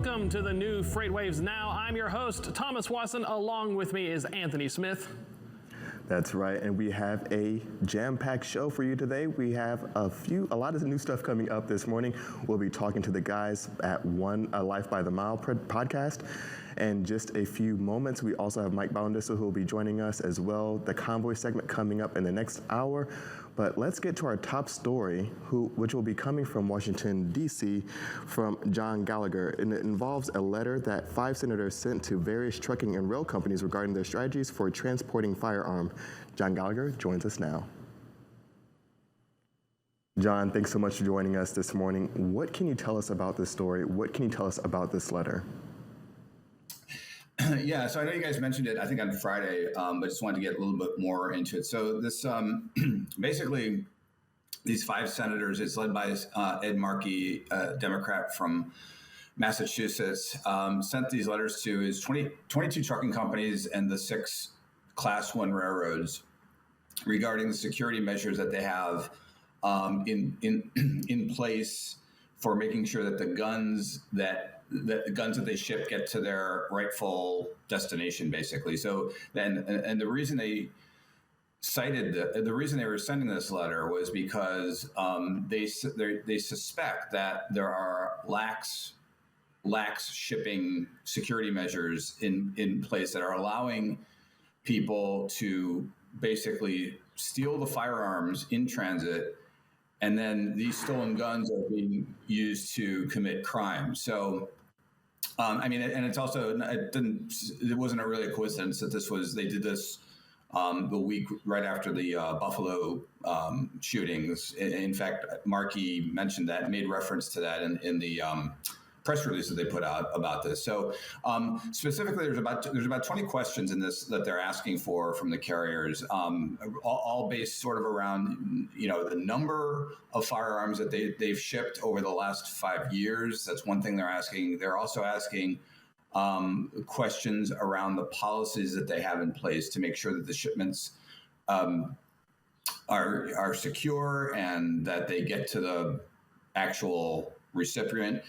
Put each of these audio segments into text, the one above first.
Welcome to the new FreightWaves Now. I'm your host, Thomas Wasson. Along with me is Anthony Smith. That's right, and we have a jam-packed show for you today. We have a lot of new stuff coming up this morning. We'll be talking to the guys at Life by the Mile podcast. In just a few moments, we also have Mike Boundissa, who will be joining us as well. The convoy segment coming up in the next hour. But let's get to our top story, which will be coming from Washington, D.C., from John Gallagher. And it involves a letter that 5 senators sent to various trucking and rail companies regarding their strategies for transporting firearms. John Gallagher joins us now. John, thanks so much for joining us this morning. What can you tell us about this story? What can you tell us about this letter? Yeah, so I know you guys mentioned it, I think on Friday, but just wanted to get a little bit more into it. So this, basically, these 5 senators, it's led by Ed Markey, a Democrat from Massachusetts, sent these letters to his 22 trucking companies and the 6 Class 1 railroads regarding the security measures that they have in place for making sure that the guns that they ship get to their rightful destination, basically. So and the reason they cited the reason they were sending this letter was because they suspect that there are lax shipping security measures in place that are allowing people to basically steal the firearms in transit, and then these stolen guns are being used to commit crime. So, and it's also, it wasn't really a coincidence that they did this the week right after the Buffalo shootings. In fact, Markey mentioned that, made reference to that in the press release that they put out about this. So specifically, there's about 20 questions in this that they're asking for from the carriers, all based sort of around the number of firearms that they've shipped over the last 5 years. That's one thing they're asking. They're also asking questions around the policies that they have in place to make sure that the shipments are secure and that they get to the actual recipient,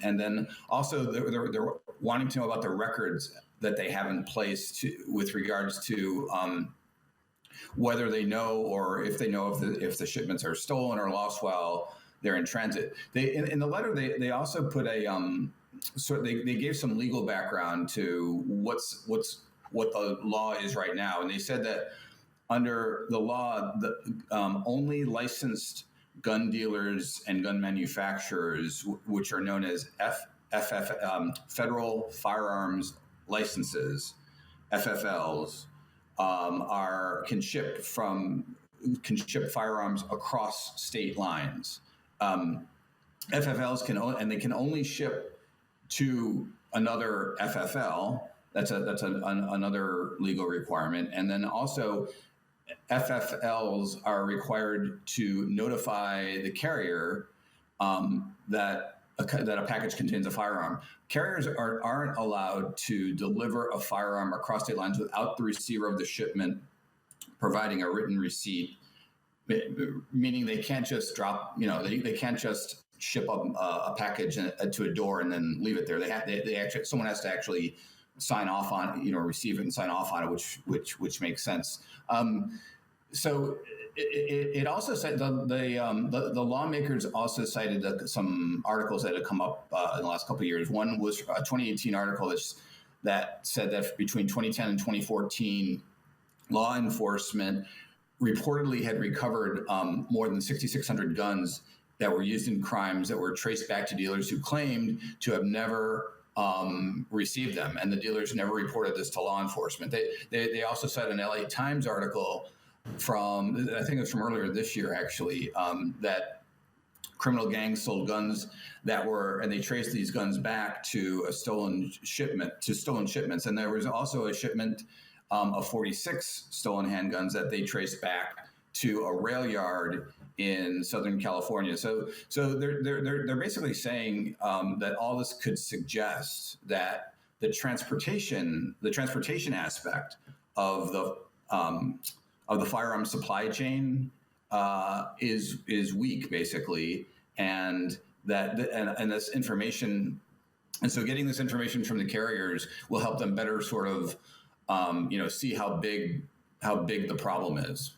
and then also they're wanting to know about the records that they have in place with regards to whether they know, or if they know if the shipments are stolen or lost while they're in transit. In the letter they also put they gave some legal background to what the law is right now, and they said that under the law, only licensed gun dealers and gun manufacturers, which are known as federal firearms licenses, FFLs, can ship firearms across state lines. FFLs can only ship to another FFL. That's another legal requirement, and then also FFLs are required to notify the carrier that a package contains a firearm. Carriers aren't allowed to deliver a firearm across state lines without the receiver of the shipment providing a written receipt, meaning they can't just drop, they can't just ship a package to a door and then leave it there. Someone has to actually sign off on it, receive it and sign off on it, which makes sense. So it also said the lawmakers also cited some articles that had come up in the last couple of years. One was a 2018 article that said that between 2010 and 2014, law enforcement reportedly had recovered more than 6,600 guns that were used in crimes that were traced back to dealers who claimed to have never received them, and the dealers never reported this to law enforcement. They also cite an LA Times article from, I think it was from earlier this year actually, that criminal gangs sold guns and they traced these guns back to stolen shipments. And there was also a shipment of 46 stolen handguns that they traced back to a rail yard in Southern California. So they're basically saying that all this could suggest that the transportation aspect of the firearm supply chain is weak, basically, and this information And so getting this information from the carriers will help them better sort of, see how big the problem is.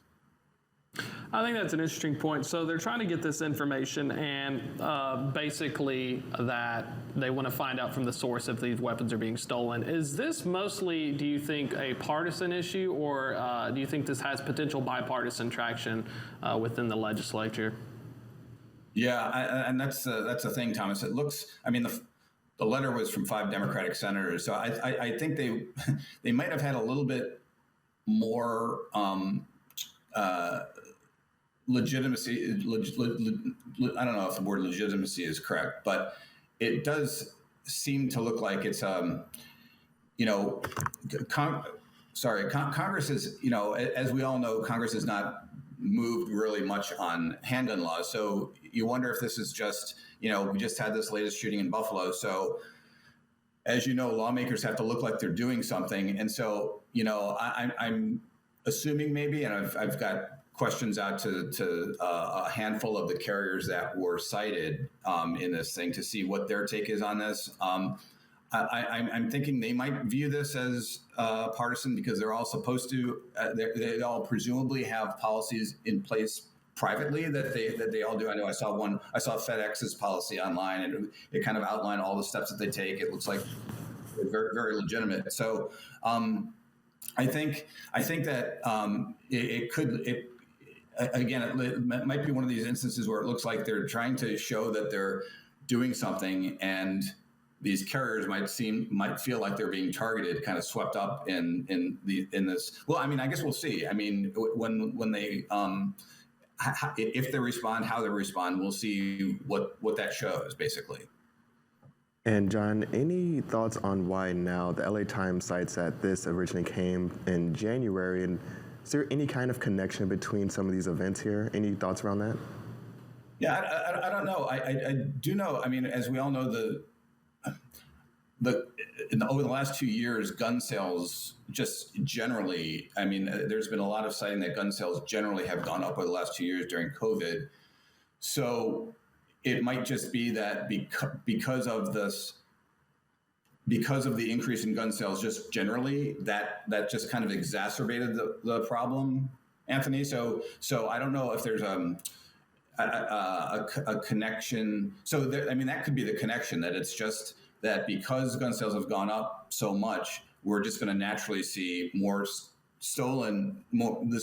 I think that's an interesting point. So they're trying to get this information, and basically that they want to find out from the source if these weapons are being stolen. Is this mostly, do you think, a partisan issue, or do you think this has potential bipartisan traction within the legislature? Yeah, and that's the thing, Thomas. It looks, I mean, the letter was from 5 Democratic senators, so I think they might have had a little bit more legitimacy. I don't know if the word legitimacy is correct, but it does seem to look like it's Congress is, as we all know, Congress has not moved really much on handgun laws. So you wonder if this is just, we just had this latest shooting in Buffalo. So as you know, lawmakers have to look like they're doing something. And so, I'm assuming maybe, and I've got questions out to a handful of the carriers that were cited in this thing to see what their take is on this. I'm thinking they might view this as partisan because they're all supposed to, they all presumably have policies in place privately that they all do. I know I saw FedEx's policy online, and it kind of outlined all the steps that they take. It looks like very, very legitimate. So I think that it might be one of these instances where it looks like they're trying to show that they're doing something, and these carriers might feel like they're being targeted, kind of swept up in this. Well, I mean, I guess we'll see. I mean, when they if they respond, how they respond, we'll see what that shows, basically. And John, any thoughts on why now? The LA Times cites that this originally came in January, and is there any kind of connection between some of these events here? Any thoughts around that? Yeah, I don't know. I do know. I mean, as we all know, over the last 2 years, gun sales just generally, I mean, there's been a lot of citing that gun sales generally have gone up over the last 2 years during COVID. So it might just be that because of the increase in gun sales just generally, that just kind of exacerbated the problem, Anthony. So I don't know if there's a connection. So that could be the connection, that it's just that because gun sales have gone up so much, we're just going to naturally see this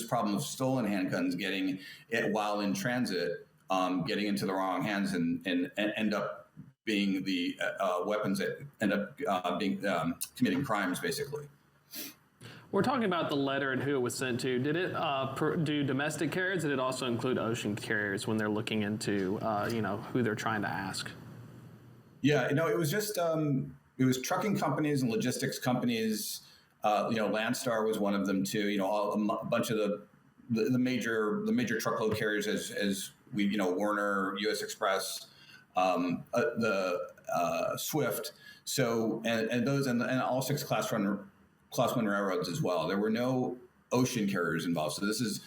problem of stolen handguns getting it while in transit, getting into the wrong hands and end up being the weapons that end up committing crimes, basically. We're talking about the letter and who it was sent to. Did it do domestic carriers? Did it also include ocean carriers when they're looking into who they're trying to ask? Yeah, it was just it was trucking companies and logistics companies. Landstar was one of them too. A bunch of the major truckload carriers, as we Werner, U.S. Express, the Swift. So and those and all 6 Class 1 railroads as well. There were no ocean carriers involved. So this is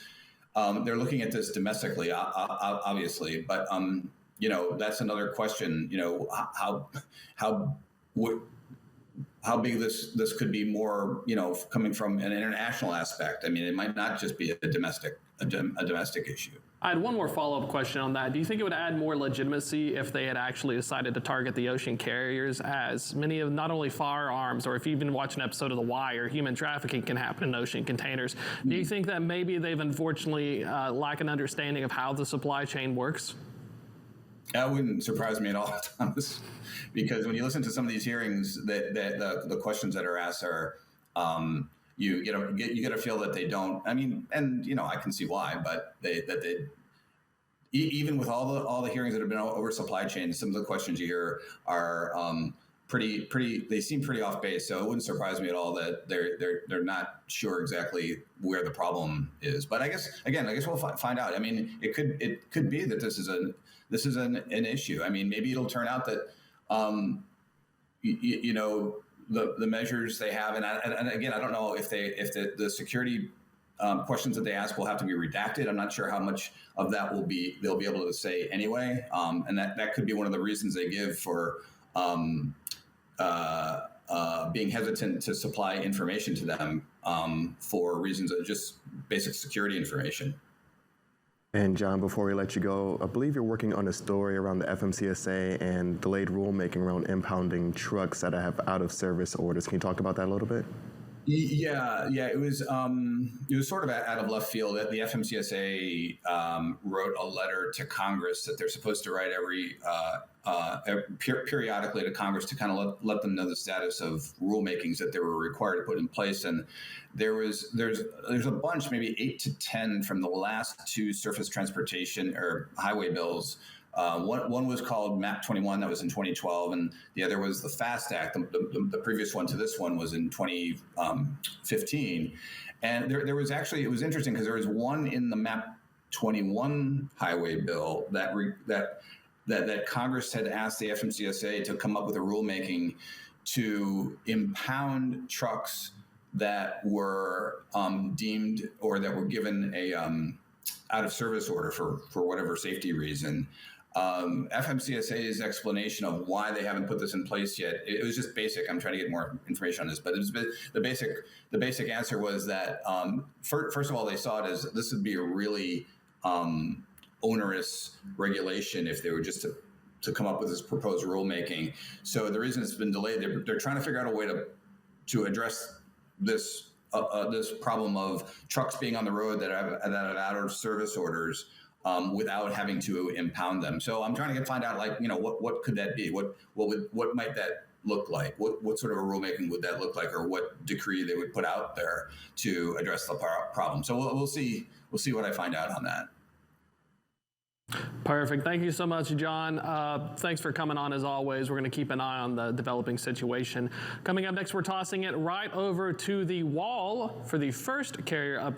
they're looking at this domestically, obviously, but that's another question. How big this could be more, coming from an international aspect. I mean, it might not just be a domestic issue. I had one more follow-up question on that. Do you think it would add more legitimacy if they had actually decided to target the ocean carriers, as many of not only firearms, or if you even watch an episode of The Wire, human trafficking can happen in ocean containers. Do you think that maybe they've unfortunately lack an understanding of how the supply chain works? That wouldn't surprise me at all, Thomas, because when you listen to some of these hearings, the questions that are asked are, you get a feel that they don't. I mean, and I can see why, but they even with all the hearings that have been over supply chain, some of the questions you hear are pretty. They seem pretty off base. So it wouldn't surprise me at all that they're not sure exactly where the problem is. But I guess we'll find out. I mean, it could be that this is an issue. I mean, maybe it'll turn out that the measures they have, and again, I don't know if the security questions that they ask will have to be redacted. I'm not sure how much of that they'll be able to say anyway, and that could be one of the reasons they give for being hesitant to supply information to them for reasons of just basic security information. And John, before we let you go, I believe you're working on a story around the FMCSA and delayed rulemaking around impounding trucks that have out-of-service orders. Can you talk about that a little bit? Yeah. It was sort of out of left field. That the FMCSA wrote a letter to Congress that they're supposed to write periodically to Congress to kind of let them know the status of rulemakings that they were required to put in place. And there's a bunch, maybe 8 to 10 from the last two surface transportation or highway bills. One was called MAP 21, that was in 2012, and the other was the FAST Act. The previous one to this one was in 2015. And there was actually, it was interesting because there was one in the MAP 21 highway bill that Congress had asked the FMCSA to come up with a rulemaking to impound trucks that were deemed or that were given a out of service order for whatever safety reason. FMCSA's explanation of why they haven't put this in place yet, it was just basic. I'm trying to get more information on this, but it was the basic answer was that first of all, they saw it as this would be a really onerous regulation if they were just to come up with this proposed rulemaking. So the reason it's been delayed, they're trying to figure out a way to address this problem of trucks being on the road that have out of service orders without having to impound them. So I'm trying to find out, like, what could that be? What might that look like? What sort of a rulemaking would that look like, or what decree they would put out there to address the problem? So we'll see what I find out on that. Perfect. Thank you so much, John. Thanks for coming on as always. We're going to keep an eye on the developing situation. Coming up next, we're tossing it right over to the wall for the first carrier up